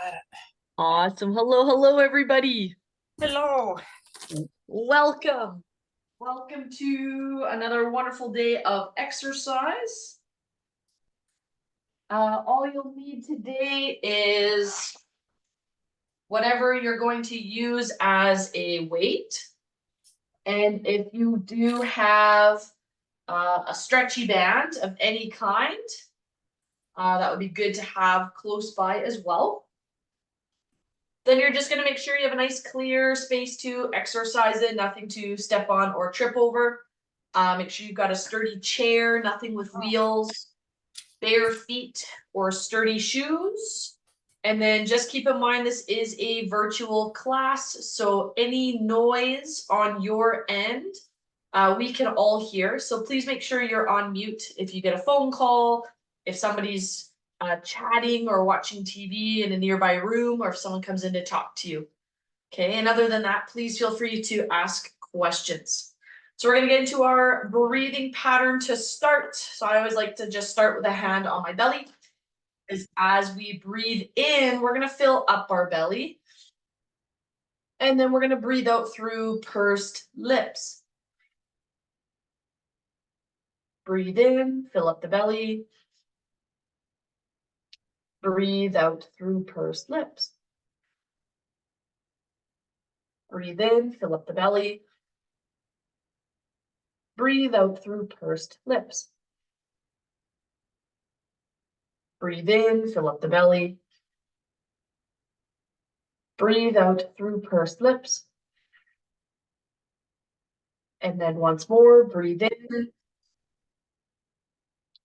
at it. Awesome. Hello, everybody. Hello. Welcome. Welcome to another wonderful day of exercise. All you'll need today is whatever you're going to use as a weight. And if you do have a stretchy band of any kind, that would be good to have close by as well. Then you're just going to make sure you have a nice clear space to exercise in, nothing to step on or trip over. Make sure you've got a sturdy chair, nothing with wheels, bare feet or sturdy shoes. And then just keep in mind this is a virtual class, so any noise on your end, we can all hear. So please make sure you're on mute if you get a phone call, if somebody's chatting or watching TV in a nearby room, or if someone comes in to talk to you. Okay, and other than that, please feel free to ask questions. So we're going to get into our breathing pattern to start. So I always like to just start with a hand on my belly. As we breathe in, we're going to fill up our belly. And then we're going to breathe out through pursed lips. Breathe in, fill up the belly. Breathe out through pursed lips. Breathe in, fill up the belly. Breathe out through pursed lips. Breathe in, fill up the belly. Breathe out through pursed lips. And then once more, breathe in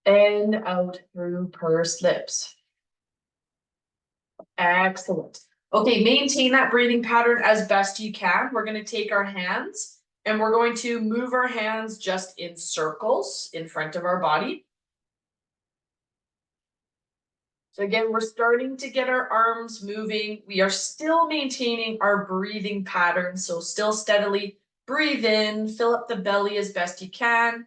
and out through pursed lips. Excellent. Okay, maintain that breathing pattern as best you can. We're going to take our hands and we're going to move our hands just in circles in front of our body. So again, we're starting to get our arms moving. We are still maintaining our breathing pattern. So still steadily breathe in, fill up the belly as best you can.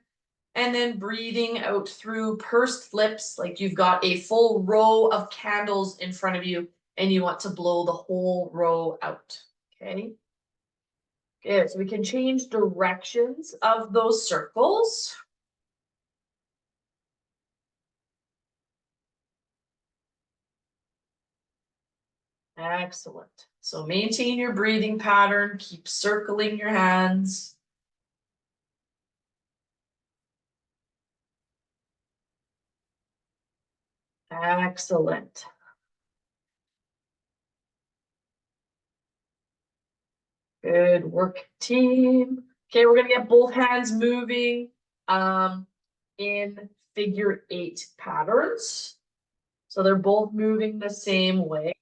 And then breathing out through pursed lips, like you've got a full row of candles in front of you and you want to blow the whole row out. Okay. Good. So we can change directions of those circles. Excellent. So maintain your breathing pattern, keep circling your hands. Excellent. Good work, team. Okay, we're gonna get both hands moving in figure 8 patterns. So they're both moving the same way.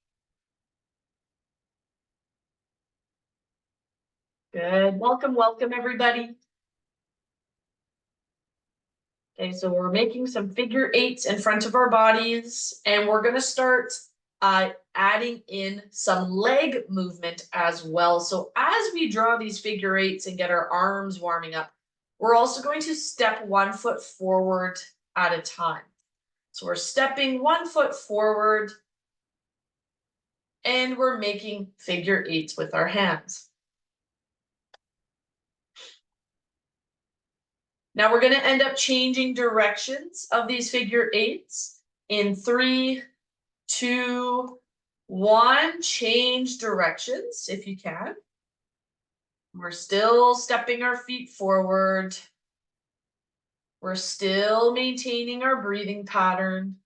Good. Welcome, everybody. Okay, so we're making some figure 8s in front of our bodies, and we're going to start adding in some leg movement as well. So as we draw these figure 8s and get our arms warming up, we're also going to step 1 foot forward at a time. So we're stepping 1 foot forward, and we're making figure 8s with our hands. Now we're going to end up changing directions of these figure 8s in 3, 2, 1. Change directions if you can. We're still stepping our feet forward. We're still maintaining our breathing pattern.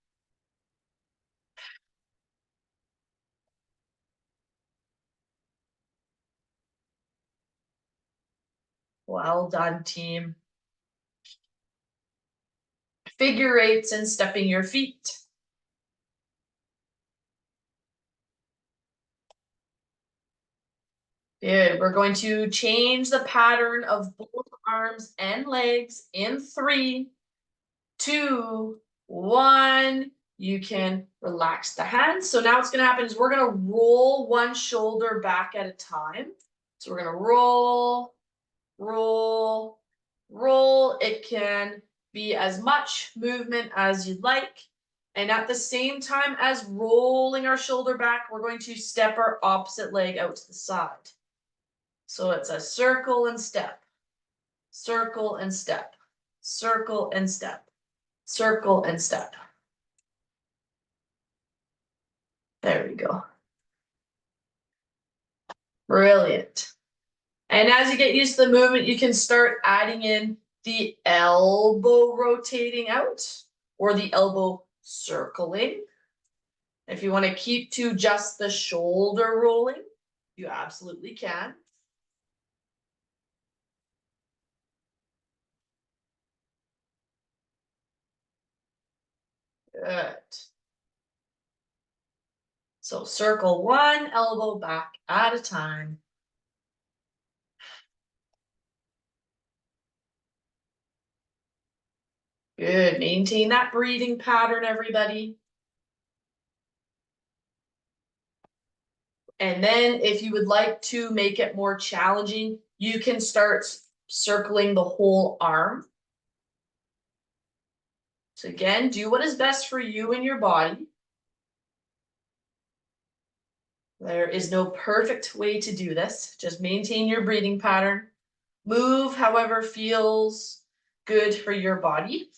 Well done, team. Figure 8s and stepping your feet. Good. We're going to change the pattern of both arms and legs in 3, 2, 1. You can relax the hands. So now what's going to happen is we're going to roll one shoulder back at a time. So we're going to roll, roll, roll. It can be as much movement as you'd like. And at the same time as rolling our shoulder back, we're going to step our opposite leg out to the side. So it's a circle and step, circle and step, circle and step, circle and step. There we go. Brilliant. And as you get used to the movement, you can start adding in the elbow rotating out or the elbow circling. If you want to keep to just the shoulder rolling, you absolutely can. Good. So circle one elbow back at a time. Good. Maintain that breathing pattern, everybody. And then if you would like to make it more challenging, you can start circling the whole arm. So again, do what is best for you and your body. There is no perfect way to do this. Just maintain your breathing pattern. Move however feels good for your body.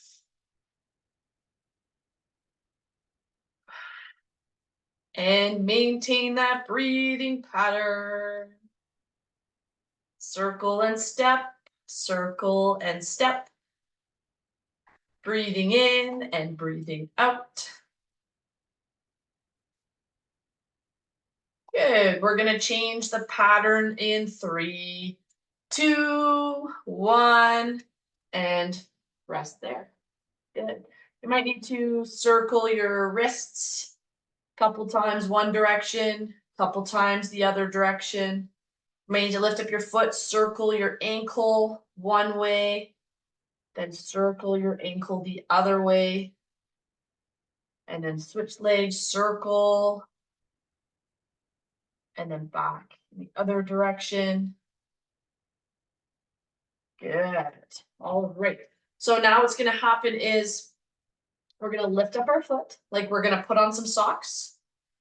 And maintain that breathing pattern. Circle and step, circle and step. Breathing in and breathing out. Good. We're going to change the pattern in 3, 2, 1, and rest there. Good. You might need to circle your wrists a couple times one direction, couple times the other direction. You might need to lift up your foot, circle your ankle one way, then circle your ankle the other way, and then switch legs, circle, and then back in the other direction. Good. All right. So now what's going to happen is we're going to lift up our foot, like we're going to put on some socks.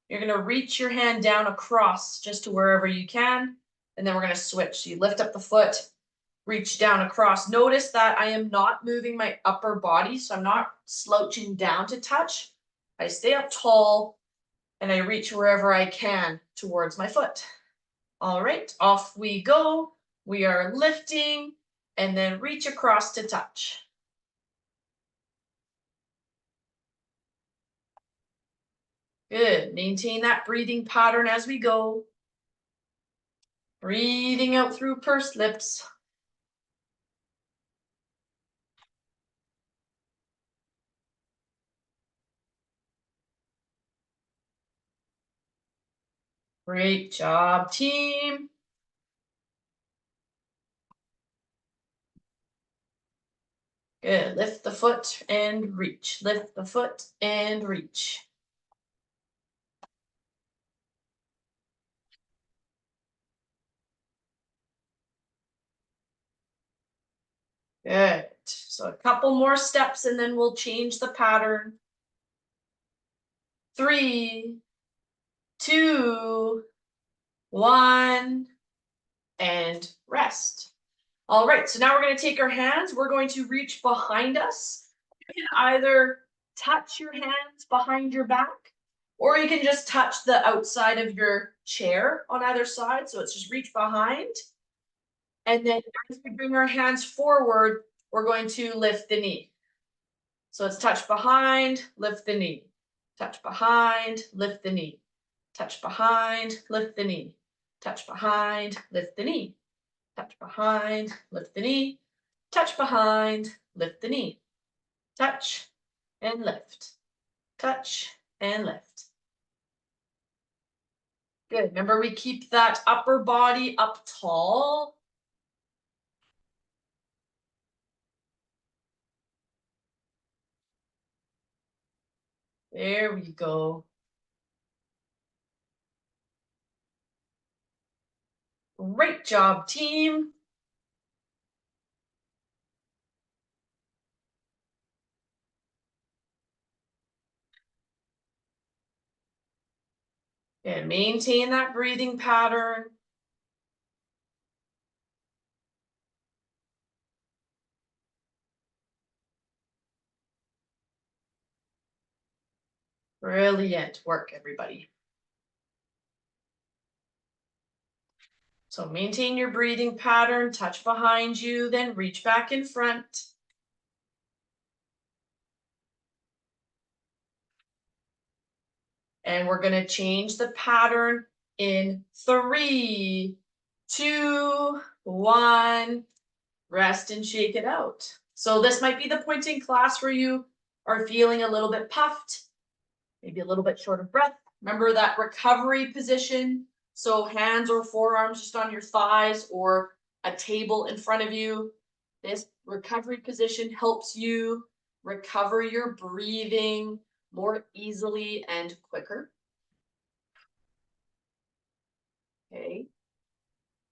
You're going to reach your hand down across just to wherever you can, and then we're going to switch. So you lift up the foot, reach down across. Notice that I am not moving my upper body, so I'm not slouching down to touch. I stay up tall, and I reach wherever I can towards my foot. All right, off we go. We are lifting, and then reach across to touch. Good. Maintain that breathing pattern as we go. Breathing out through pursed lips. Great job, team. Good. Lift the foot and reach. Lift the foot and reach. Good. So a couple more steps and then we'll change the pattern. 3, 2, 1, and rest. All right, so now we're going to take our hands. We're going to reach behind us. You can either touch your hands behind your back, or you can just touch the outside of your chair on either side. So it's just reach behind. And then as we bring our hands forward, we're going to lift the knee. So it's touch behind, lift the knee. Touch behind, lift the knee. Touch behind, lift the knee. Touch behind, lift the knee. Touch behind, lift the knee. Touch behind, lift the knee. Touch and lift. Touch and lift. Good. Remember, we keep that upper body up tall. There we go. Great job, team. And maintain that breathing pattern. Brilliant work, everybody. So maintain your breathing pattern, touch behind you, then reach back in front. And we're going to change the pattern in 3, 2, 1. Rest and shake it out. So this might be the point in class where you are feeling a little bit puffed, maybe a little bit short of breath. Remember that recovery position. So hands or forearms just on your thighs or a table in front of you. This recovery position helps you recover your breathing more easily and quicker. Okay,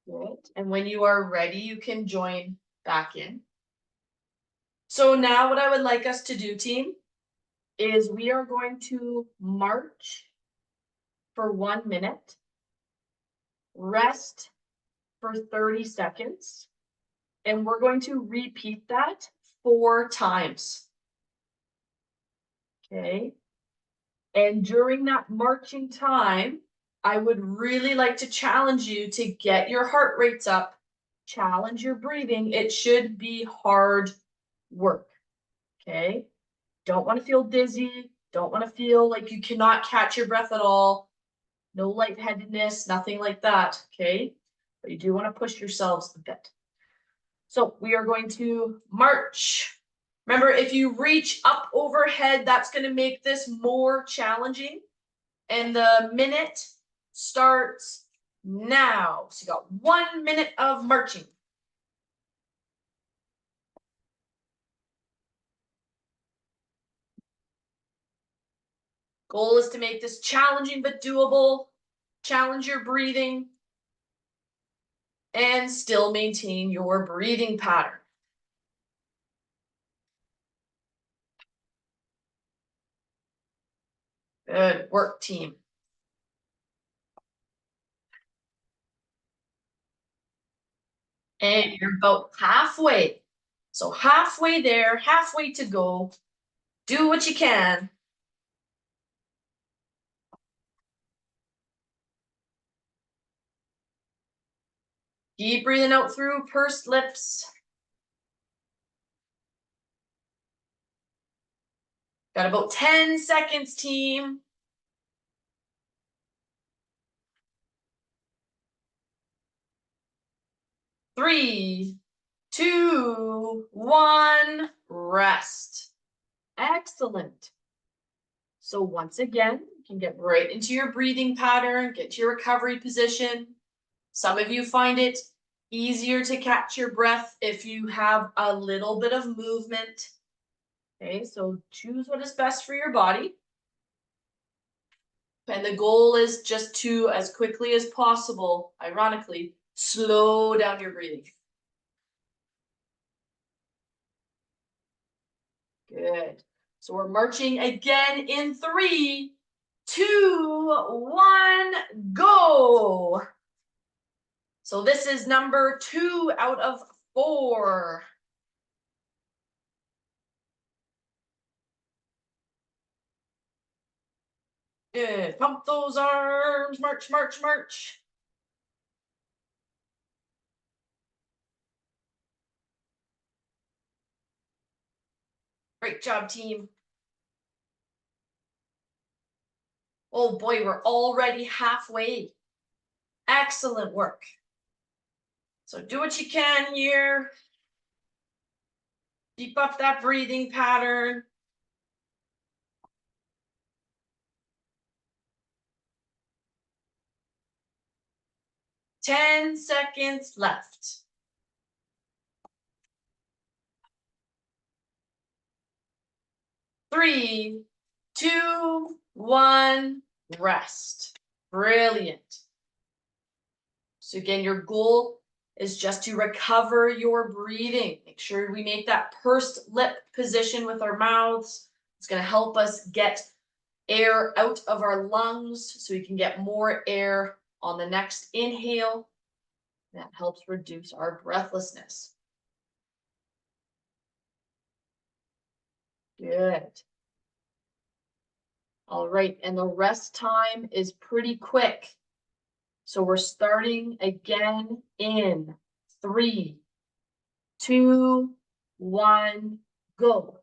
good. And when you are ready, you can join back in. So now what I would like us to do, team, is we are going to march for 1 minute, rest for 30 seconds, and we're going to repeat that 4 times. Okay. And during that marching time, I would really like to challenge you to get your heart rates up, challenge your breathing. It should be hard work. Okay. Don't want to feel dizzy. Don't want to feel like you cannot catch your breath at all. No lightheadedness, nothing like that. Okay. But you do want to push yourselves a bit. So we are going to march. Remember, if you reach up overhead, that's going to make this more challenging. And the minute starts now. So you got 1 minute of marching. Goal is to make this challenging but doable. Challenge your breathing. And still maintain your breathing pattern. Good work, team. And you're about halfway. So halfway there, halfway to go. Do what you can. Keep breathing out through pursed lips. Got about 10 seconds, team. 3, 2, 1, rest. Excellent. So once again, you can get right into your breathing pattern, get to your recovery position. Some of you find it easier to catch your breath if you have a little bit of movement. Okay, so choose what is best for your body. And the goal is just to, as quickly as possible, ironically, slow down your breathing. Good. So we're marching again in 3, 2, 1, go. So this is number 2 out of 4. Good. Pump those arms. March, march, march. Great job, team. Oh boy, we're already halfway. Excellent work. So do what you can here. Keep up that breathing pattern. Ten seconds left. 3, 2, 1, rest. Brilliant. So again, your goal is just to recover your breathing. Make sure we make that pursed lip position with our mouths. It's going to help us get air out of our lungs so we can get more air on the next inhale. That helps reduce our breathlessness. Good. All right, and the rest time is pretty quick. So we're starting again in 3, 2, 1, go.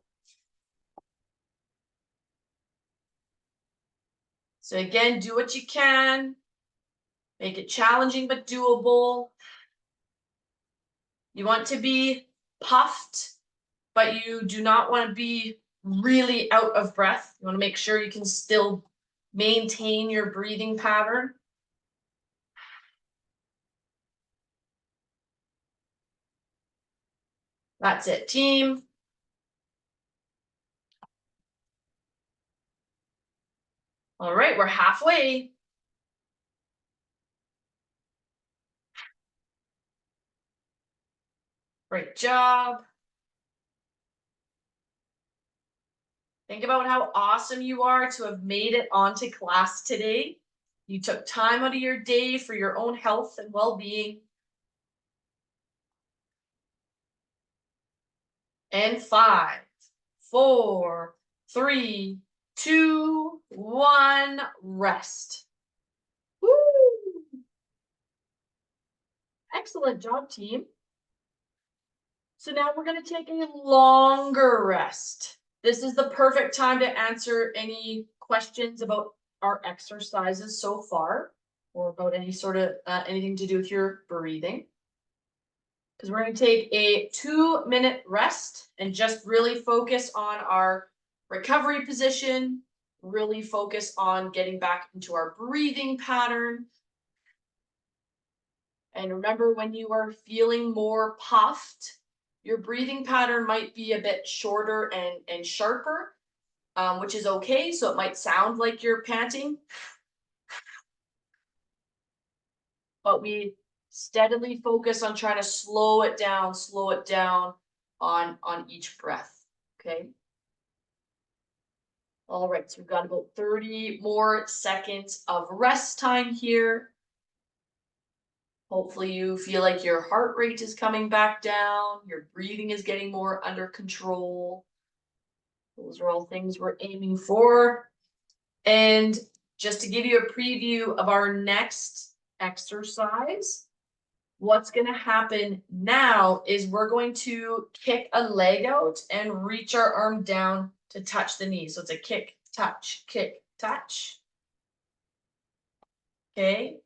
So again, do what you can. Make it challenging but doable. You want to be puffed, but you do not want to be really out of breath. You want to make sure you can still maintain your breathing pattern. That's it, team. All right, we're halfway. Great job. Think about how awesome you are to have made it onto class today. You took time out of your day for your own health and well-being. And 5, 4, 3, 2, 1, rest. Woo! Excellent job, team. So now we're going to take a longer rest. This is the perfect time to answer any questions about our exercises so far, or about any sort of anything to do with your breathing. Because we're going to take a 2-minute rest and just really focus on our recovery position, really focus on getting back into our breathing pattern. And remember, when you are feeling more puffed, your breathing pattern might be a bit shorter and sharper, which is okay. So it might sound like you're panting, but we steadily focus on trying to slow it down on each breath, okay? All right, so we've got about 30 more seconds of rest time here. Hopefully you feel like your heart rate is coming back down, your breathing is getting more under control. Those are all things we're aiming for. And just to give you a preview of our next exercise, what's going to happen now is we're going to kick a leg out and reach our arm down to touch the knee. So it's a kick, touch, kick, touch. Okay.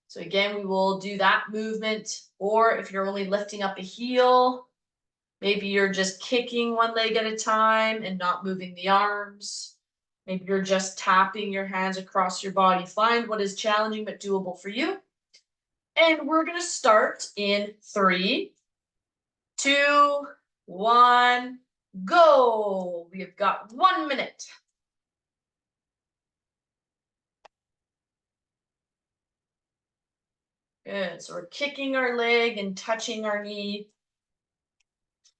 So again, we will do that movement, or if you're only lifting up a heel, maybe you're just kicking one leg at a time and not moving the arms. Maybe you're just tapping your hands across your body. Find what is challenging but doable for you. And we're going to start in 3, 2, 1, go. We've got 1 minute. Good. So we're kicking our leg and touching our knee.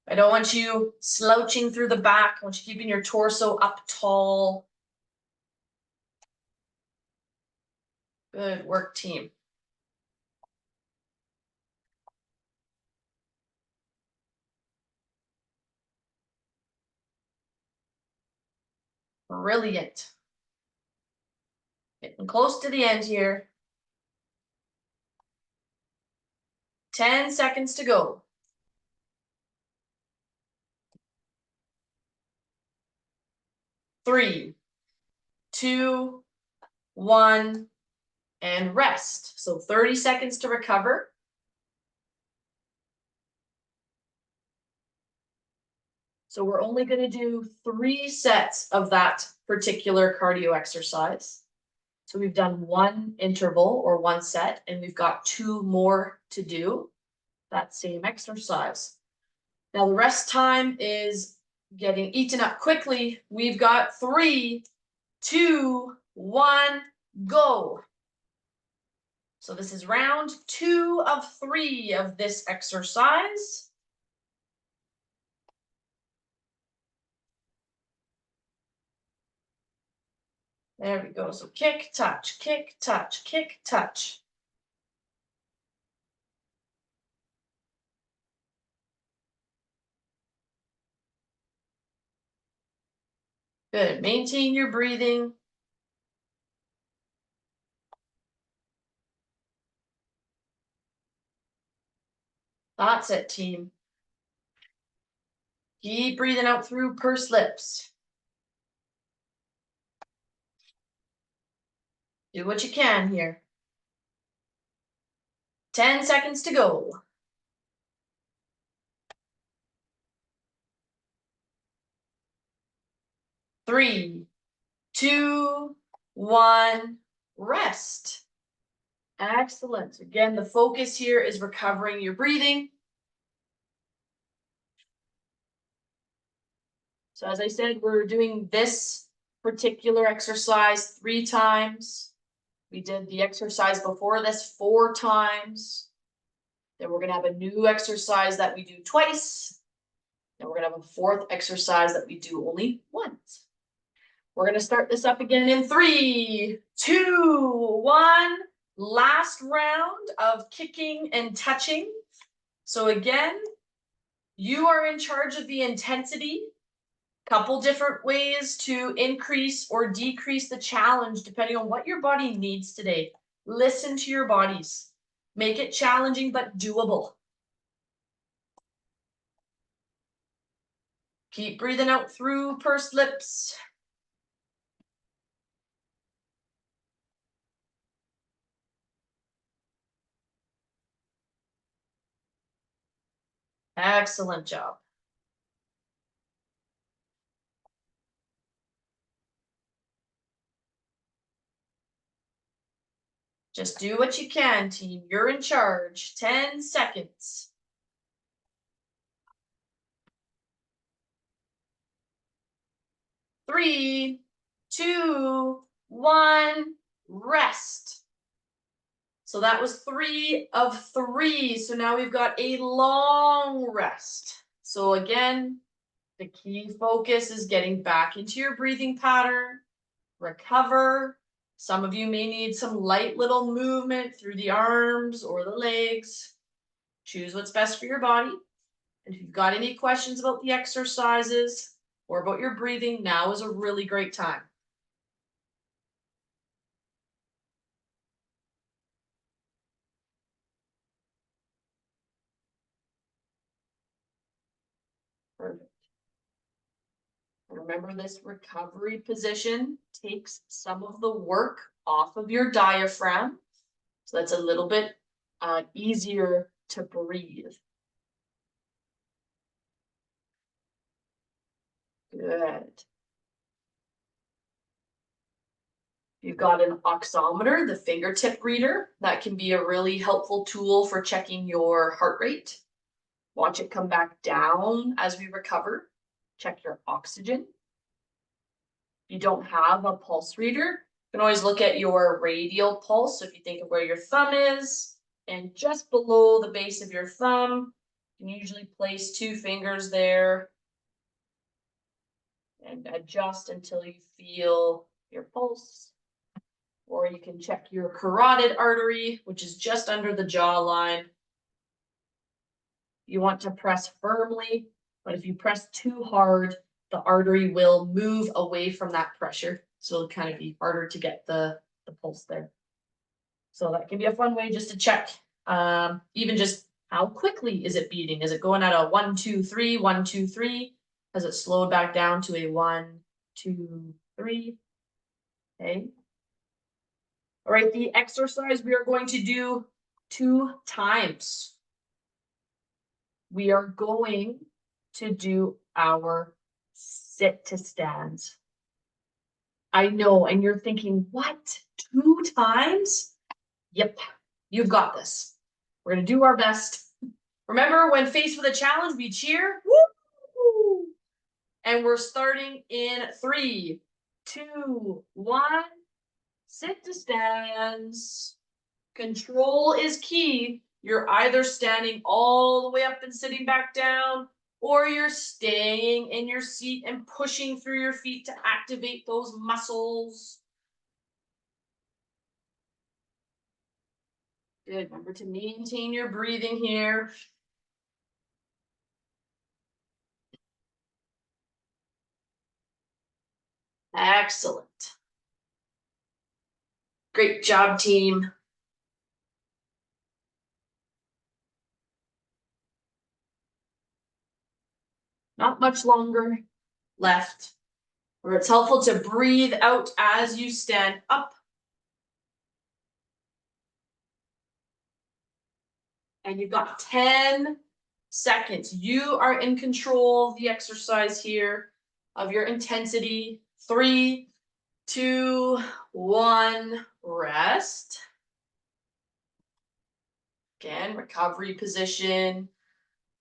I don't want you slouching through the back. I want you keeping your torso up tall. Good work, team. Brilliant. Getting close to the end here. 10 seconds to go. 3, 2, 1, and rest. So 30 seconds to recover. So we're only going to do 3 sets of that particular cardio exercise. So we've done 1 interval or 1 set, and we've got 2 more to do that same exercise. Now the rest time is getting eaten up quickly. We've got 3, 2, 1, go. So this is round 2 of 3 of this exercise. There we go. So kick, touch, kick, touch, kick, touch. Good. Maintain your breathing. That's it, team. Keep breathing out through pursed lips. Do what you can here. 10 seconds to go. 3, 2, 1, rest. Excellent. Again, the focus here is recovering your breathing. So as I said, we're doing this particular exercise 3 times. We did the exercise before this 4 times. Then we're going to have a new exercise that we do twice. Then we're going to have a 4th exercise that we do only once. We're going to start this up again in 3, 2, 1. Last round of kicking and touching. So again, you are in charge of the intensity. Couple different ways to increase or decrease the challenge depending on what your body needs today. Listen to your bodies. Make it challenging but doable. Keep breathing out through pursed lips. Excellent job. Just do what you can, team. You're in charge. 10 seconds. 3, 2, 1, rest. So that was 3 of 3. So now we've got a long rest. So again, the key focus is getting back into your breathing pattern, recover. Some of you may need some light little movement through the arms or the legs. Choose what's best for your body. And if you've got any questions about the exercises or about your breathing, now is a really great time. Perfect. Remember, this recovery position takes some of the work off of your diaphragm. So that's a little bit easier to breathe. Good. You've got an oximeter, the fingertip reader. That can be a really helpful tool for checking your heart rate. Watch it come back down as we recover. Check your oxygen. If you don't have a pulse reader, you can always look at your radial pulse. So if you think of where your thumb is, and just below the base of your thumb, you can usually place 2 fingers there and adjust until you feel your pulse. Or you can check your carotid artery, which is just under the jawline. You want to press firmly, but if you press too hard, the artery will move away from that pressure. So it'll kind of be harder to get the pulse there. So that can be a fun way just to check, even just how quickly is it beating? Is it going at a 1, 2, 3, 1, 2, 3? Has it slowed back down to a 1, 2, 3? Okay. All right, the exercise we are going to do 2 times. We are going to do our sit to stands. I know, and you're thinking, what? 2 times? Yep, you've got this. We're going to do our best. Remember, when faced with a challenge, we cheer. Woo! And we're starting in 3, 2, 1. Sit to stands. Control is key. You're either standing all the way up and sitting back down, or you're staying in your seat and pushing through your feet to activate those muscles. Good. Remember to maintain your breathing here. Excellent. Great job, team. Not much longer left. Or it's helpful to breathe out as you stand up. And you've got 10 seconds. You are in control of the exercise here, of your intensity. 3, 2, 1, rest. Again, recovery position.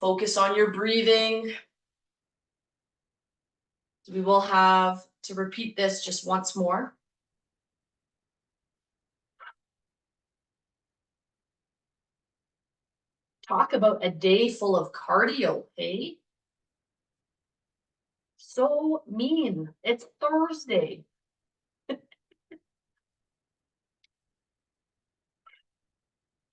Focus on your breathing. We will have to repeat this just once more. Talk about a day full of cardio, hey? So mean. It's Thursday.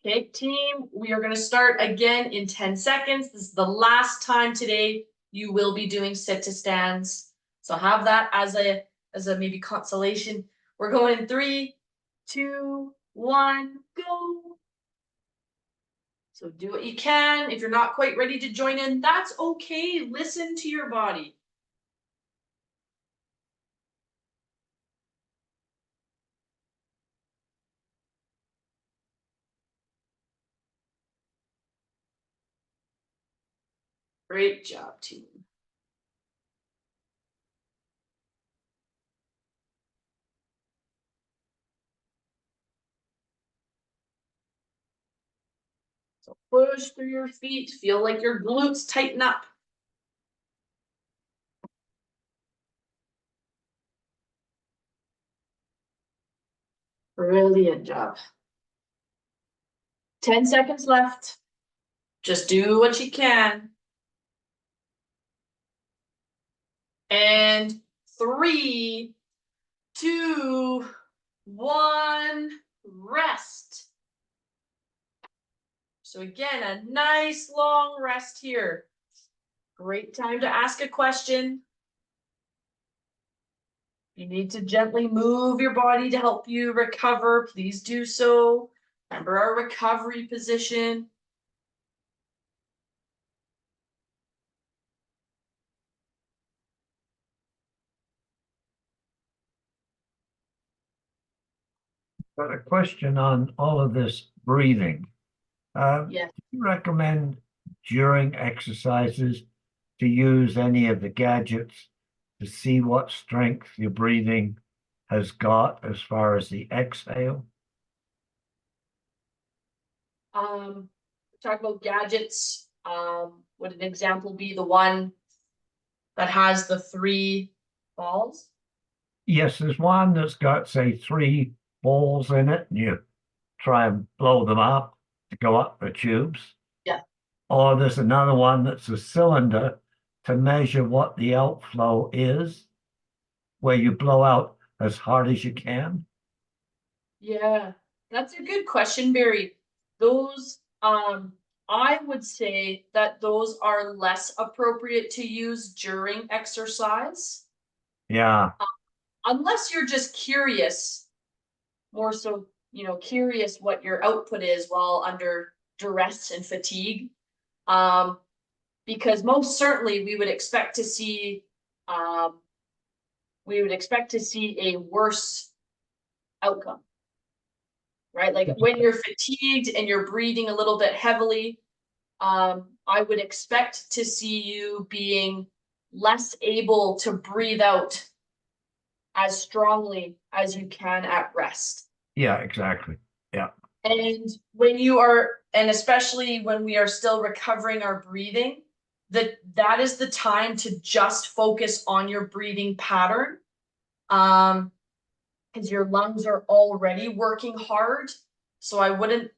Okay, team, we are going to start again in 10 seconds. This is the last time today you will be doing sit to stands. So have that as a maybe consolation. We're going in 3, 2, 1, go. So do what you can. If you're not quite ready to join in, that's okay. Listen to your body. Great job, team. So push through your feet. Feel like your glutes tighten up. Brilliant job. 10 seconds left. Just do what you can. And 3, 2, 1, rest. So again, a nice long rest here. Great time to ask a question. You need to gently move your body to help you recover. Please do so. Remember our recovery position. Got a question on all of this breathing. Yes. Do you recommend during exercises to use any of the gadgets to see what strength your breathing has got as far as the exhale? Talk about gadgets. Would an example be the one that has the 3 balls? Yes, there's one that's got, say, 3 balls in it, and you try and blow them up to go up the tubes. Yeah. Or there's another one that's a cylinder to measure what the outflow is, where you blow out as hard as you can. Yeah, that's a good question, Barry. Those, I would say that those are less appropriate to use during exercise. Yeah. Unless you're just curious, more so, curious what your output is while under duress and fatigue. Because most certainly we would expect to see a worse outcome, right? Like when you're fatigued and you're breathing a little bit heavily, I would expect to see you being less able to breathe out as strongly as you can at rest. Yeah, exactly. Yeah. And when you are, and especially when we are still recovering our breathing, that is the time to just focus on your breathing pattern. Because your lungs are already working hard. So I wouldn't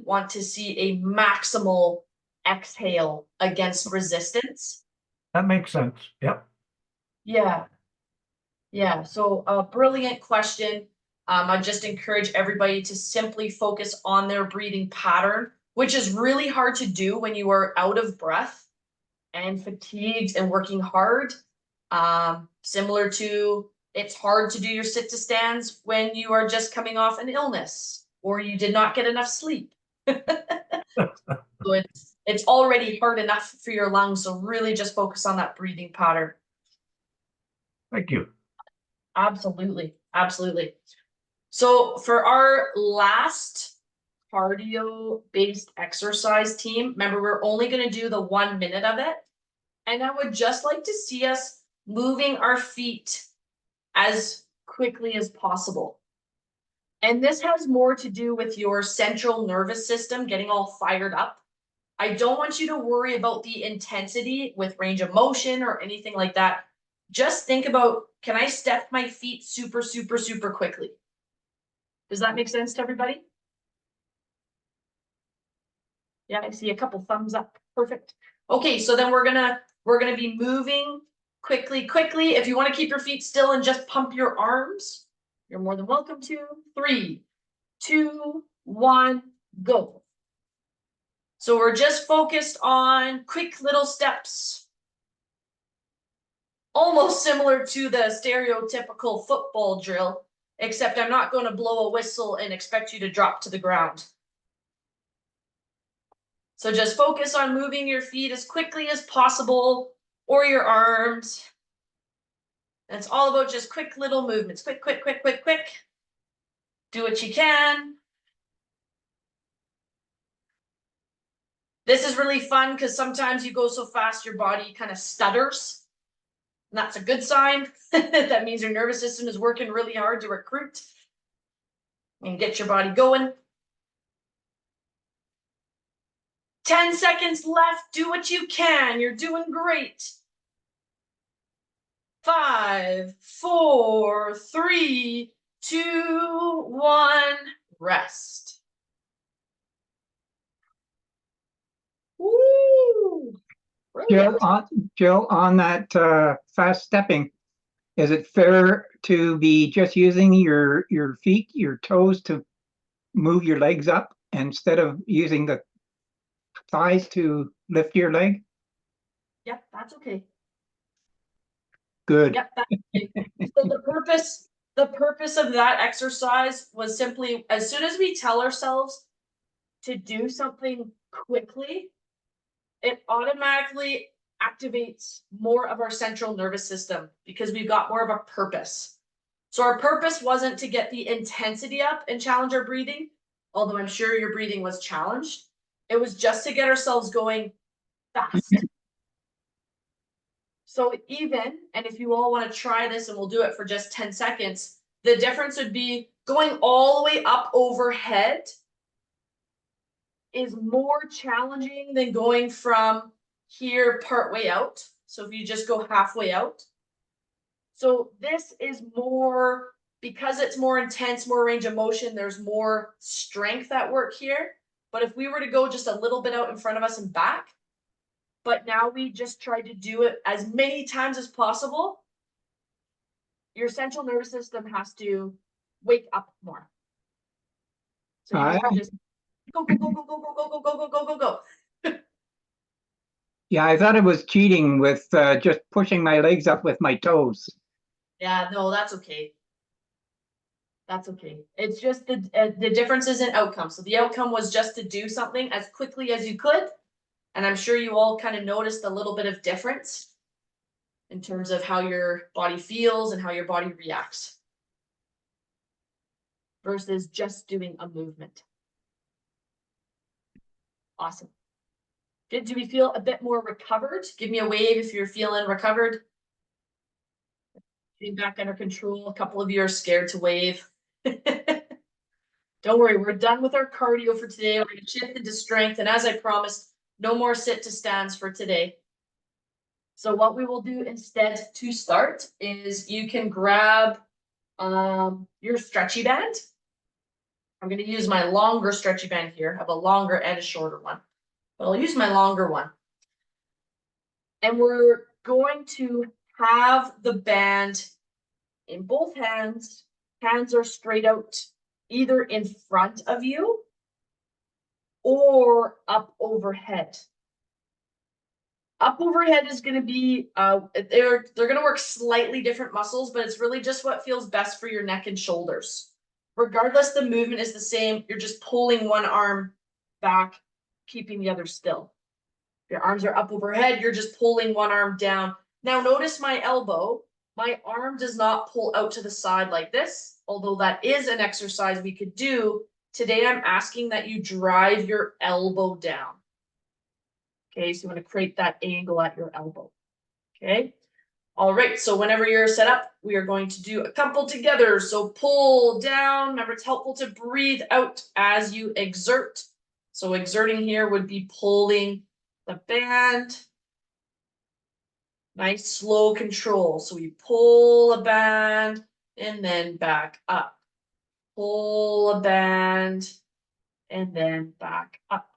want to see a maximal exhale against resistance. That makes sense. Yep. Yeah. Yeah. So a brilliant question. I just encourage everybody to simply focus on their breathing pattern, which is really hard to do when you are out of breath and fatigued and working hard. Similar to, it's hard to do your sit to stands when you are just coming off an illness or you did not get enough sleep. So it's already hard enough for your lungs, so really just focus on that breathing pattern. Thank you. Absolutely, absolutely. So for our last cardio-based exercise team, remember we're only going to do the 1 minute of it. And I would just like to see us moving our feet as quickly as possible. And this has more to do with your central nervous system getting all fired up. I don't want you to worry about the intensity with range of motion or anything like that. Just think about, can I step my feet super, super, super quickly? Does that make sense to everybody? Yeah, I see a couple thumbs up. Perfect. Okay, so then we're gonna be moving quickly. If you want to keep your feet still and just pump your arms, you're more than welcome to. 3, 2, 1, go. So we're just focused on quick little steps. Almost similar to the stereotypical football drill, except I'm not going to blow a whistle and expect you to drop to the ground. So just focus on moving your feet as quickly as possible, or your arms. And it's all about just quick little movements. Quick. Do what you can. This is really fun because sometimes you go so fast your body kind of stutters. And that's a good sign. That means your nervous system is working really hard to recruit and get your body going. 10 seconds left. Do what you can. You're doing great. 5, 4, 3, 2, 1, rest. Woo! Jill, on that fast stepping, is it fair to be just using your feet, your toes to move your legs up instead of using the thighs to lift your leg? Yep, that's okay. Good. Yep, that's okay. So the purpose of that exercise was simply, as soon as we tell ourselves to do something quickly, it automatically activates more of our central nervous system because we've got more of a purpose. So our purpose wasn't to get the intensity up and challenge our breathing, although I'm sure your breathing was challenged. It was just to get ourselves going fast. So even, and if you all want to try this and we'll do it for just 10 seconds, the difference would be going all the way up overhead is more challenging than going from here part way out. So if you just go halfway out. So this is more, because it's more intense, more range of motion, there's more strength at work here. But if we were to go just a little bit out in front of us and back, but now we just tried to do it as many times as possible, your central nervous system has to wake up more. So you can just go. Yeah, I thought it was cheating with just pushing my legs up with my toes. Yeah, no, that's okay. That's okay. It's just the differences in outcome. So the outcome was just to do something as quickly as you could. And I'm sure you all kind of noticed a little bit of difference in terms of how your body feels and how your body reacts versus just doing a movement. Awesome. Good. Do we feel a bit more recovered? Give me a wave if you're feeling recovered. Getting back under control. A couple of you are scared to wave. Don't worry, we're done with our cardio for today. We're going to shift into strength. And as I promised, no more sit to stands for today. So what we will do instead to start is you can grab your stretchy band. I'm going to use my longer stretchy band here. I have a longer and a shorter one, but I'll use my longer one. And we're going to have the band in both hands Hands are straight out, either in front of you or up overhead. Up overhead is going to be, they're going to work slightly different muscles, but it's really just what feels best for your neck and shoulders. Regardless, the movement is the same. You're just pulling one arm back, keeping the other still. Your arms are up overhead. You're just pulling one arm down. Now notice my elbow. My arm does not pull out to the side like this, although that is an exercise we could do. Today, I'm asking that you drive your elbow down. Okay, so you want to create that angle at your elbow. Okay. All right, so whenever you're set up, we are going to do a couple together. So pull down. Remember, it's helpful to breathe out as you exert. So exerting here would be pulling the band. Nice slow control. So we pull a band and then back up. Pull a band and then back up.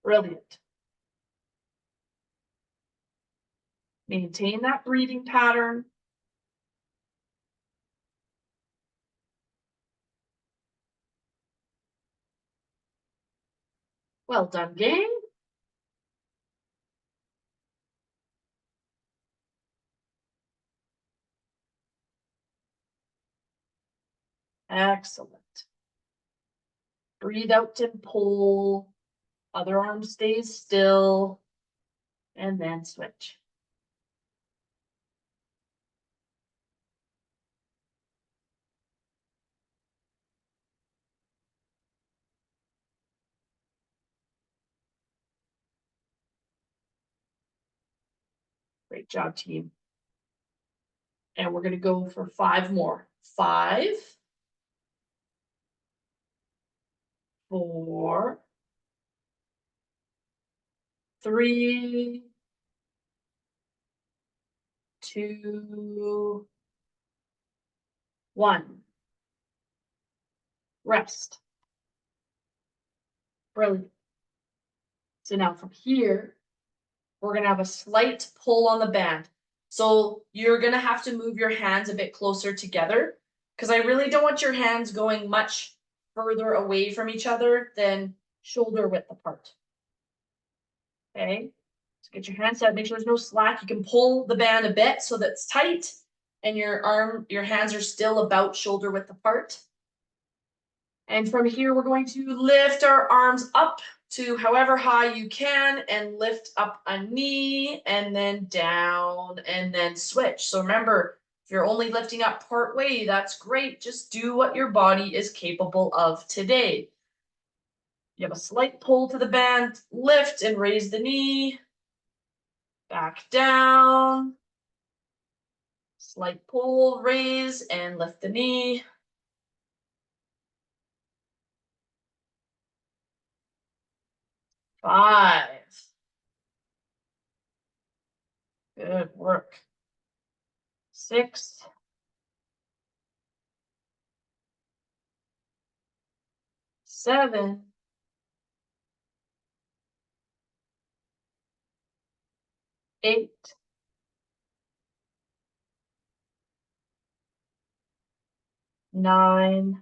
Brilliant. Maintain that breathing pattern. Well done, gang. Excellent. Breathe out and pull. Other arm stays still. And then switch. Great job, team. And we're going to go for 5 more. 5, 4, 3, 2, 1. Rest. Brilliant. So now from here, we're going to have a slight pull on the band. So you're going to have to move your hands a bit closer together because I really don't want your hands going much further away from each other than shoulder width apart. Okay, so get your hands set, make sure there's no slack. You can pull the band a bit so that it's tight and your hands are still about shoulder width apart. And from here, we're going to lift our arms up to however high you can and lift up a knee and then down and then switch. So remember, if you're only lifting up part way, that's great. Just do what your body is capable of today. You have a slight pull to the band, lift and raise the knee, back down, slight pull, raise and lift the knee. Five. Good work. 6, 7, 8, 9,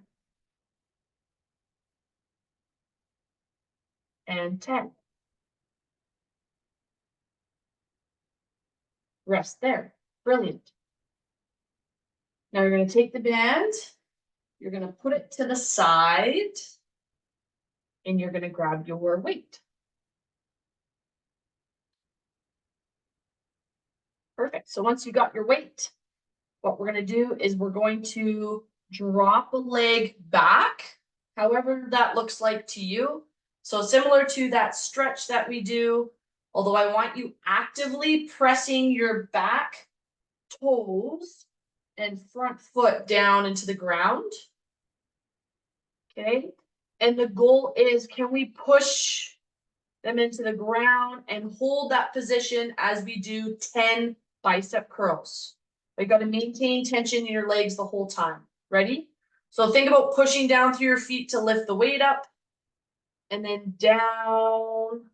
and 10. Rest there. Brilliant. Now you're going to take the band, you're going to put it to the side, and you're going to grab your weight. Perfect. So once you got your weight, what we're going to do is we're going to drop a leg back, however that looks like to you. So similar to that stretch that we do, although I want you actively pressing your back toes and front foot down into the ground. Okay. And the goal is, can we push them into the ground and hold that position as we do 10 bicep curls? You got to maintain tension in your legs the whole time. Ready? So think about pushing down through your feet to lift the weight up and then down.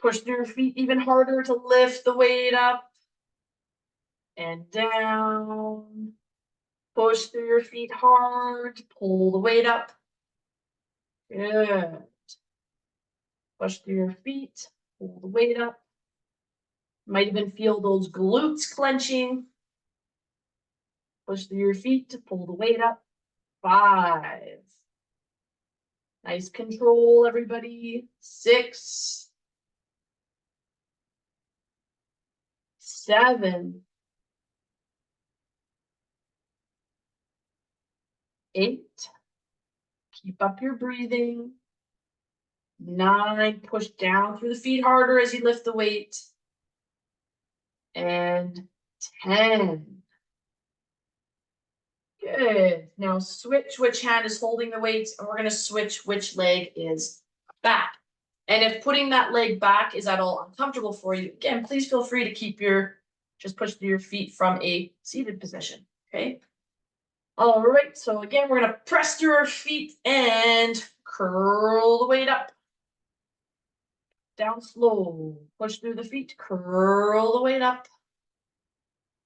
Push through your feet even harder to lift the weight up and down Push through your feet hard, pull the weight up. Good. Push through your feet, pull the weight up. Might even feel those glutes clenching. Push through your feet to pull the weight up. 5. Nice control, everybody. 6. 7. 8. Keep up your breathing. 9. Push down through the feet harder as you lift the weight. And 10. Good. Now switch which hand is holding the weights, and we're going to switch which leg is back. And if putting that leg back is at all uncomfortable for you, again, please feel free to keep just push through your feet from a seated position. Okay. All right. So again, we're going to press through our feet and curl the weight up. Down slow. Push through the feet, curl the weight up.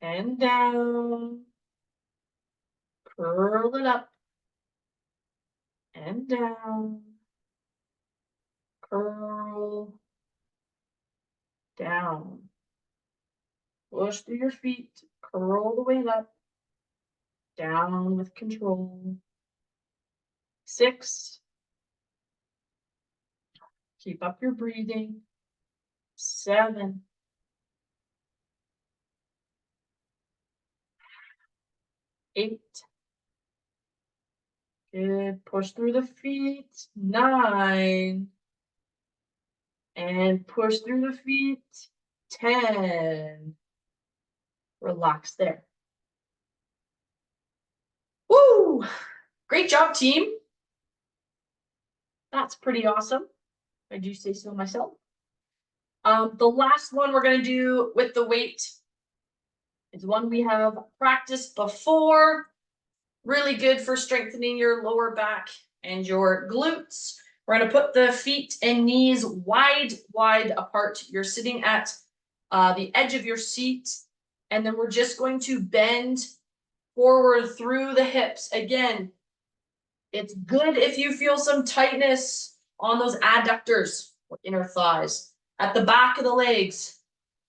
And down. Curl it up. And down. Curl. Down. Push through your feet. Curl the weight up. Down with control. 6. Keep up your breathing. 7. 8. Good. Push through the feet. 9. And push through the feet. 10. Relax there. Woo! Great job, team. That's pretty awesome. I do say so myself. The last one we're going to do with the weight is one we have practiced before. Really good for strengthening your lower back and your glutes. We're going to put the feet and knees wide apart. You're sitting at the edge of your seat, and then we're just going to bend forward through the hips. Again, it's good if you feel some tightness on those adductors or inner thighs at the back of the legs,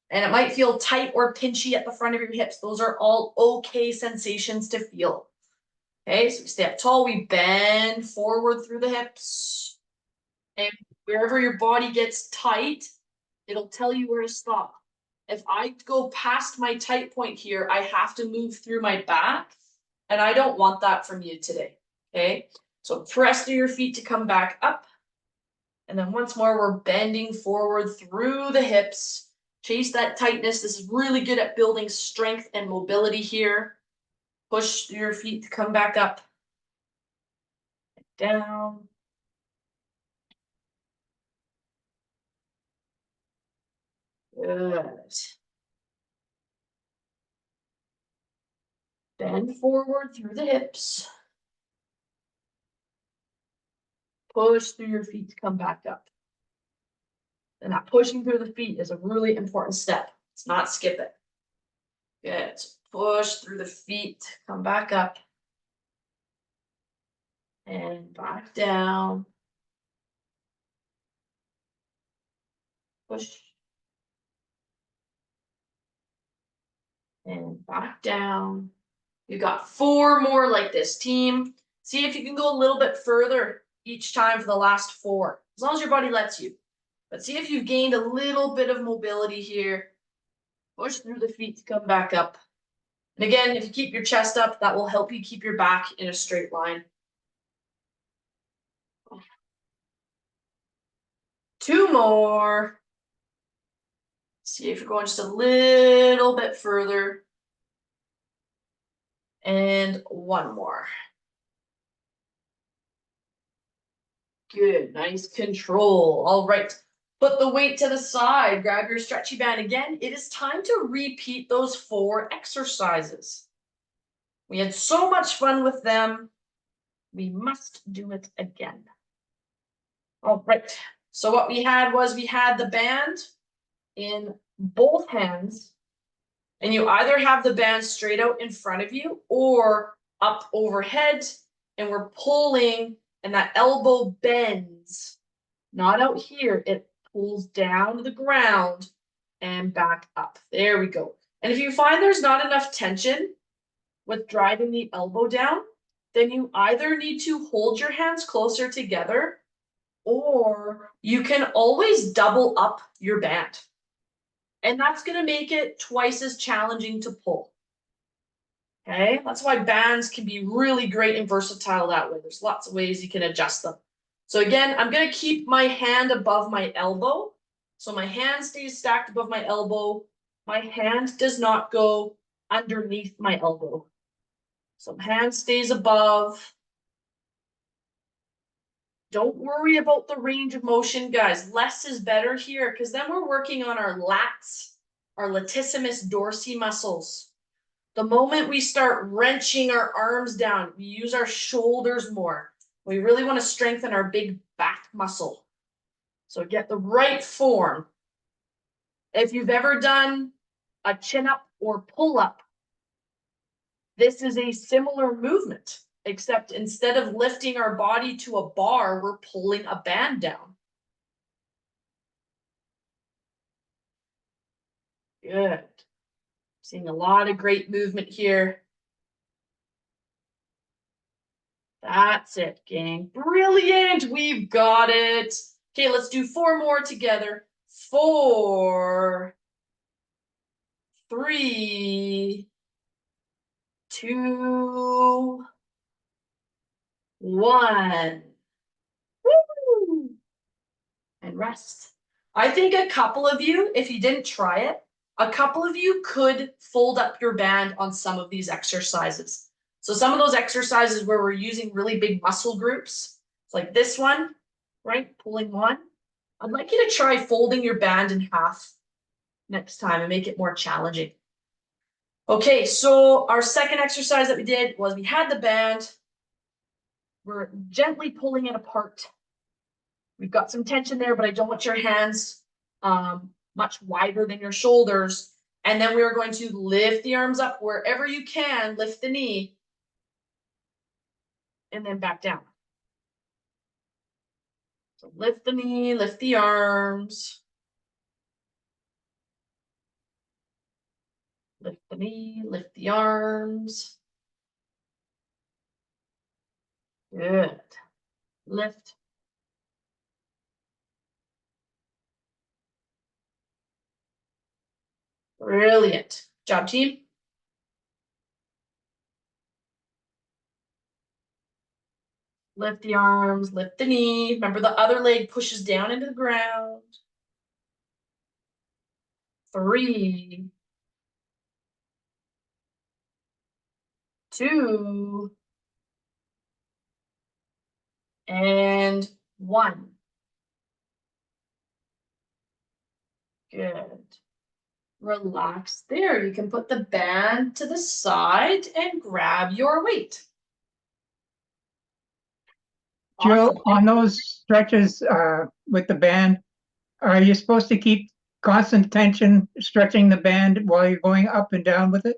and it might feel tight or pinchy at the front of your hips. Those are all okay sensations to feel. Okay, so we stay up tall, we bend forward through the hips, and wherever your body gets tight, it'll tell you where to stop. If I go past my tight point here, I have to move through my back, and I don't want that from you today. Okay, so press through your feet to come back up. And then once more, we're bending forward through the hips. Chase that tightness. This is really good at building strength and mobility here. Push through your feet to come back up. Down. Good. Bend forward through the hips. Push through your feet to come back up. And that pushing through the feet is a really important step. Let's not skip it. Good. So push through the feet, come back up. And back down. Push. And back down. You got 4 more like this, team. See if you can go a little bit further each time for the last 4, as long as your body lets you. But see if you've gained a little bit of mobility here. Push through the feet to come back up. And again, if you keep your chest up, that will help you keep your back in a straight line. 2 more. See if you're going just a little bit further. And 1 more. Good, nice control. All right, put the weight to the side, grab your stretchy band again. It is time to repeat those 4 exercises. We had so much fun with them. We must do it again. All right, so what we had was we had the band in both hands, and you either have the band straight out in front of you, or up overhead, and we're pulling, and that elbow bends, not out here. It pulls down to the ground and back up. There we go. And if you find there's not enough tension with driving the elbow down, then you either need to hold your hands closer together, or you can always double up your band. And that's going to make it twice as challenging to pull. Okay, that's why bands can be really great and versatile that way. There's lots of ways you can adjust them. So again, I'm going to keep my hand above my elbow. So my hand stays stacked above my elbow. My hand does not go underneath my elbow. So hand stays above. Don't worry about the range of motion, guys. Less is better here, because then we're working on our lats, our latissimus dorsi muscles. The moment we start wrenching our arms down, we use our shoulders more. We really want to strengthen our big back muscle. So get the right form. If you've ever done a chin up or pull up, this is a similar movement, except instead of lifting our body to a bar, we're pulling a band down. Good. Seeing a lot of great movement here. That's it, gang. Brilliant. We've got it. Okay, let's do 4 more together. 4, 3, 2, 1. Woo! And rest. I think a couple of you, if you didn't try it, a couple of you could fold up your band on some of these exercises. So some of those exercises where we're using really big muscle groups, it's like this one, right? Pulling one. I'd like you to try folding your band in half next time and make it more challenging. Okay, so our second exercise that we did was we had the band. We're gently pulling it apart. We've got some tension there, but I don't want your hands much wider than your shoulders. And then we are going to lift the arms up wherever you can, lift the knee, and then back down. So lift the knee, lift the arms. Lift the knee, lift the arms. Good. Lift. Brilliant. Good job, team. Lift the arms, lift the knee. Remember, the other leg pushes down into the ground. 3, 2, and 1. Good. Relax there. You can put the band to the side and grab your weight. Jill, Awesome. on those stretches with the band, are you supposed to keep constant tension stretching the band while you're going up and down with it?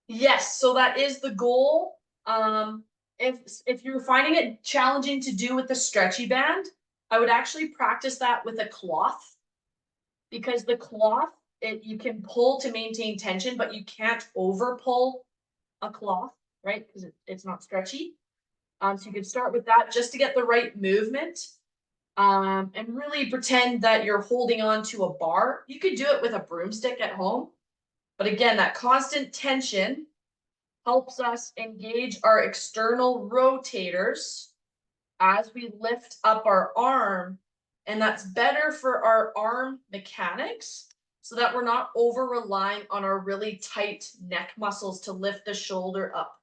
Yes, so that is the goal. If you're finding it challenging to do with the stretchy band, I would actually practice that with a cloth, because the cloth, you can pull to maintain tension, but you can't over pull a cloth, right? Because it's not stretchy. So you can start with that just to get the right movement, and really pretend that you're holding on to a bar. You could do it with a broomstick at home. But again, that constant tension helps us engage our external rotators as we lift up our arm. And that's better for our arm mechanics, so that we're not over relying on our really tight neck muscles to lift the shoulder up.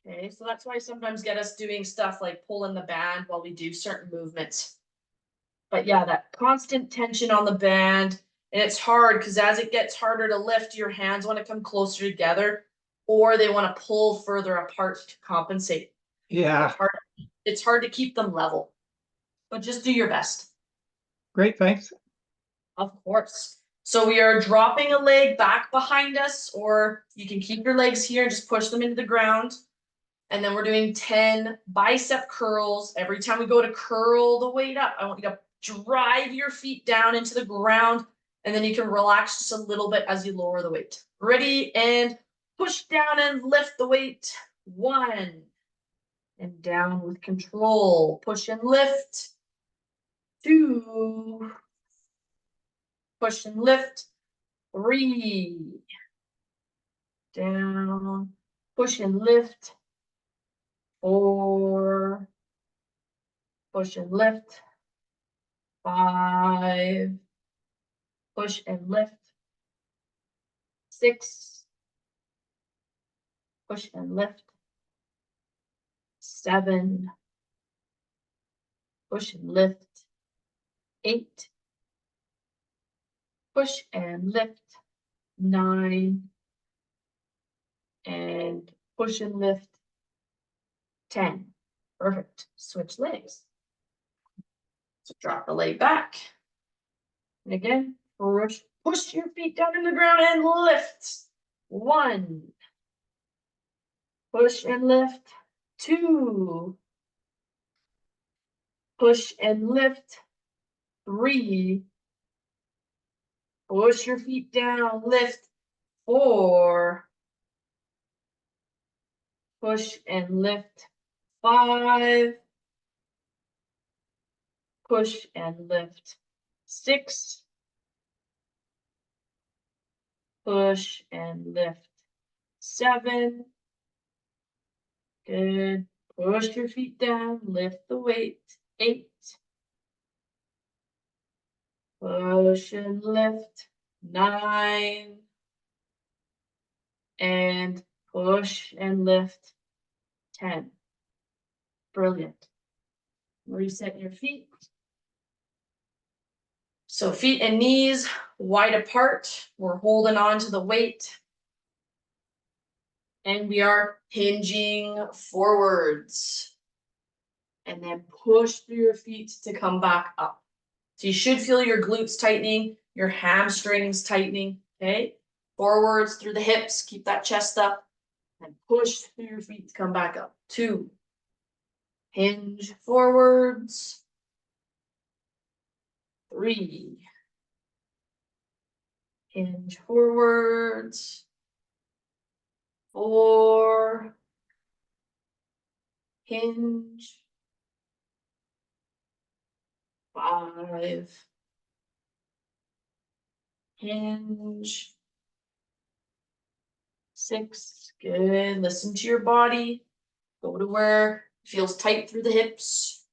Okay, so that's why I sometimes get us doing stuff like pulling the band while we do certain movements. But yeah, that constant tension on the band, and it's hard because as it gets harder to lift, your hands want to come closer together, or they want to pull further apart to compensate. Yeah, It's hard to keep them level, but just do your best. great, thanks. Of course. So we are dropping a leg back behind us, or you can keep your legs here and just push them into the ground. And then we're doing 10 bicep curls. Every time we go to curl the weight up, I want you to drive your feet down into the ground, and then you can relax just a little bit as you lower the weight. Ready? And push down and lift the weight. 1. And down with control. Push and lift. 2. Push and lift. 3. Down. Push and lift. 4. Push and lift. 5. Push and lift. 6. Push and lift. 7. Push and lift. 8. Push and lift. 9. And push and lift. 10. Perfect. Switch legs. So drop the leg back. And again, push your feet down in the ground and lift. 1. Push and lift. 2. Push and lift. 3. Push your feet down, lift. 4. Push and lift. 5. Push and lift. 6. Push and lift. 7. Good. Push your feet down, lift the weight. 8. Push and lift. 9. And push and lift. 10. Brilliant. Reset your feet. So feet and knees wide apart. We're holding on to the weight. And we are hinging forwards. And then push through your feet to come back up. So you should feel your glutes tightening, your hamstrings tightening, okay? Forwards through the hips, keep that chest up. And push through your feet to come back up. 2. Hinge forwards. 3. Hinge forwards. 4. Hinge. 5. Hinge. 6. Good. Listen to your body. Go to where it feels tight through the hips.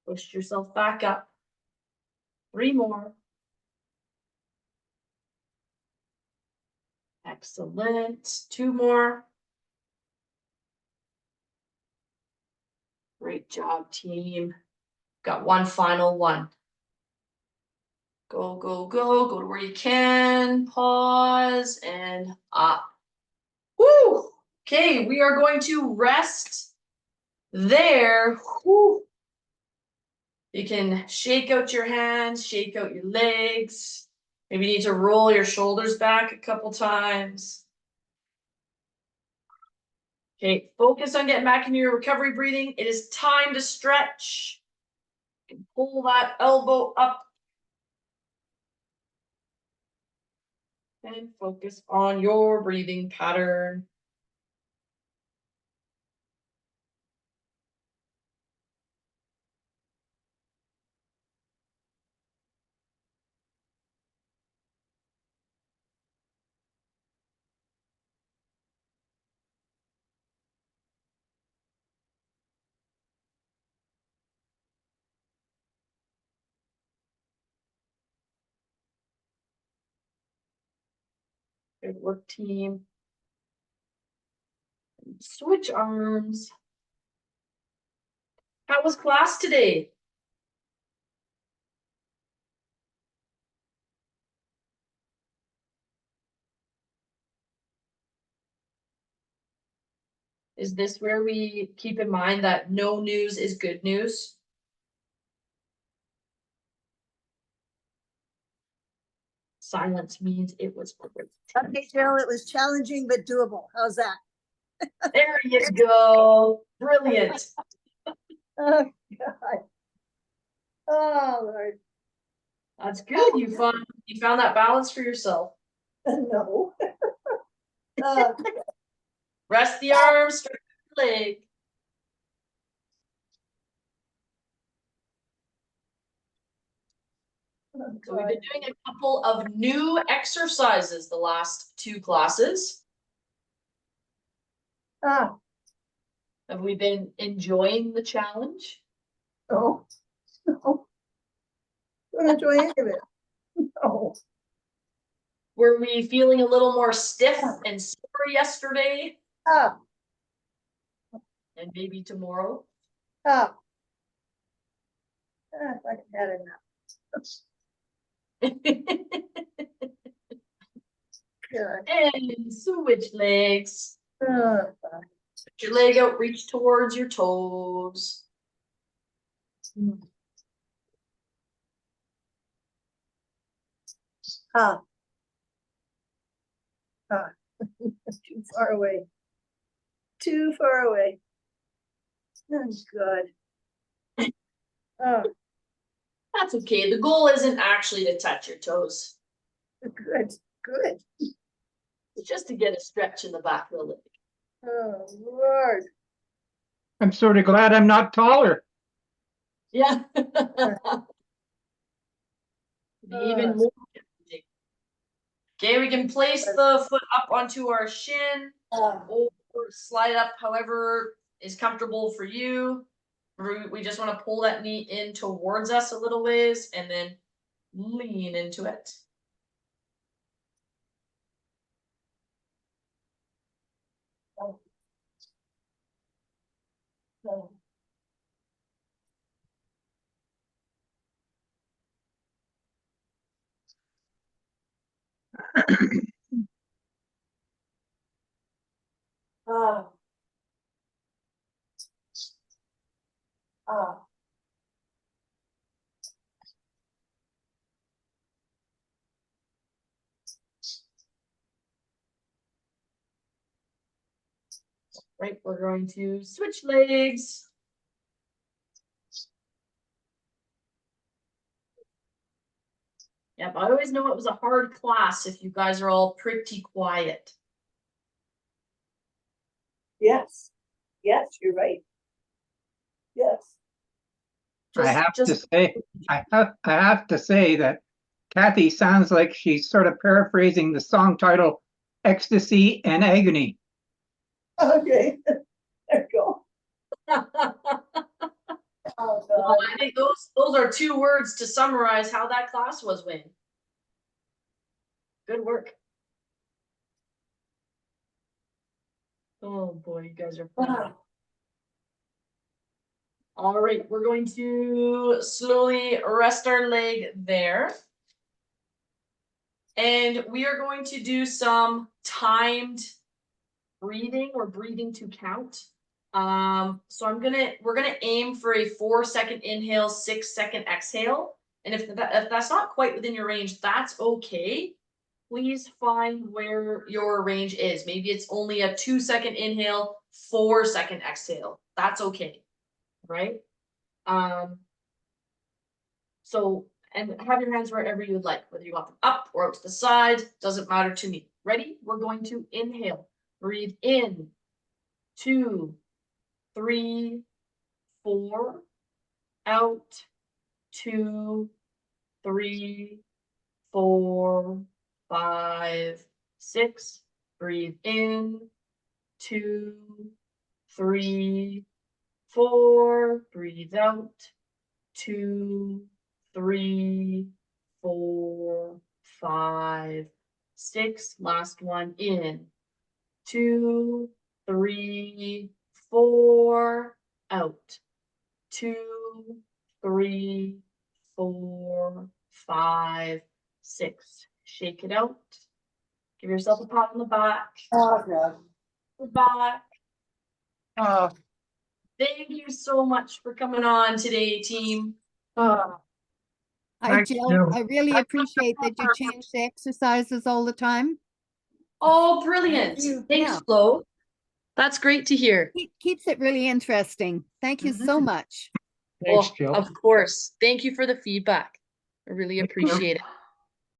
Push yourself back up. 3 more. Excellent. 2 more. Great job, team. Got one final one. Go, go, go. Go to where you can. Pause and up. Woo! Okay, we are going to rest there. Woo! You can shake out your hands, shake out your legs. Maybe you need to roll your shoulders back a couple times. Okay, focus on getting back into your recovery breathing. It is time to stretch. You can pull that elbow up. And focus on your breathing pattern. Good work, team. Switch arms. How was class today? Is this where we keep in mind that no news is good news? Silence means it was great. Okay, Jill, it was challenging but doable. How's that? There you go. Brilliant. Oh, God. Oh, Lord. That's good. You found that balance for yourself. No. Oh, Rest the arms, stretch the leg. So we've been doing a couple of new exercises the last 2 classes. Ah, Have we been enjoying the challenge? no. No. Don't enjoy any of it. No. Were we feeling a little more stiff and sore yesterday Ah, and maybe tomorrow? ah. Ah, I had enough. Good. And switch legs. Oh, Put your leg out, reach towards your toes. ah. Ah. Too far away. Too far away. Oh, good. Oh, That's okay. The goal isn't actually to touch your toes. good, good. It's just to get a stretch in the back of the leg. Oh, Lord. I'm sort of glad I'm not taller. Yeah. Be even more challenging. Okay, we can place the foot up onto our shin Ah. or slide up however is comfortable for you. We just want to pull that knee in towards us a little ways and then lean into it. Oh. Oh. Ah. Ah. Right, we're going to switch legs. Yep, I always know it was a hard class if you guys are all pretty quiet. Yes. Yes, you're right. Yes. I have to say that Kathy sounds like she's sort of paraphrasing the song title Ecstasy and Agony. Okay. There you go. Oh, Well, God. I think those are 2 words to summarize how that class was, Wayne. Good work. Oh boy, you guys are funny. Ah. All right, we're going to slowly rest our leg there. And we are going to do some timed breathing or breathing to count. So we're gonna aim for a 4-second inhale, 6-second exhale. And if that's not quite within your range, that's okay. Please find where your range is. Maybe it's only a 2-second inhale, 4-second exhale. That's okay, right? And have your hands wherever you would like, whether you want them up or out to the side, doesn't matter to me. Ready? We're going to inhale. Breathe in, 2, 3, 4, out, 2, 3, 4, 5, 6. Breathe in, 2, 3, 4. Breathe out, 2, 3, 4, 5, 6. Last one in, 2, 3, 4. Out, 2, 3, 4, 5, 6. Shake it out. Give yourself a pat on the back. Oh, God. The back. Oh. Thank you so much for coming on today, team. Oh. Hi, Thanks, Jill. Jill. I really appreciate that you change the exercises all the time. Oh, brilliant. you. Thanks, Yeah. Flo. That's great to hear. Keeps it really interesting. Thank you so much. Thanks, Oh, Jill. of course. Thank you for the feedback. I really appreciate it.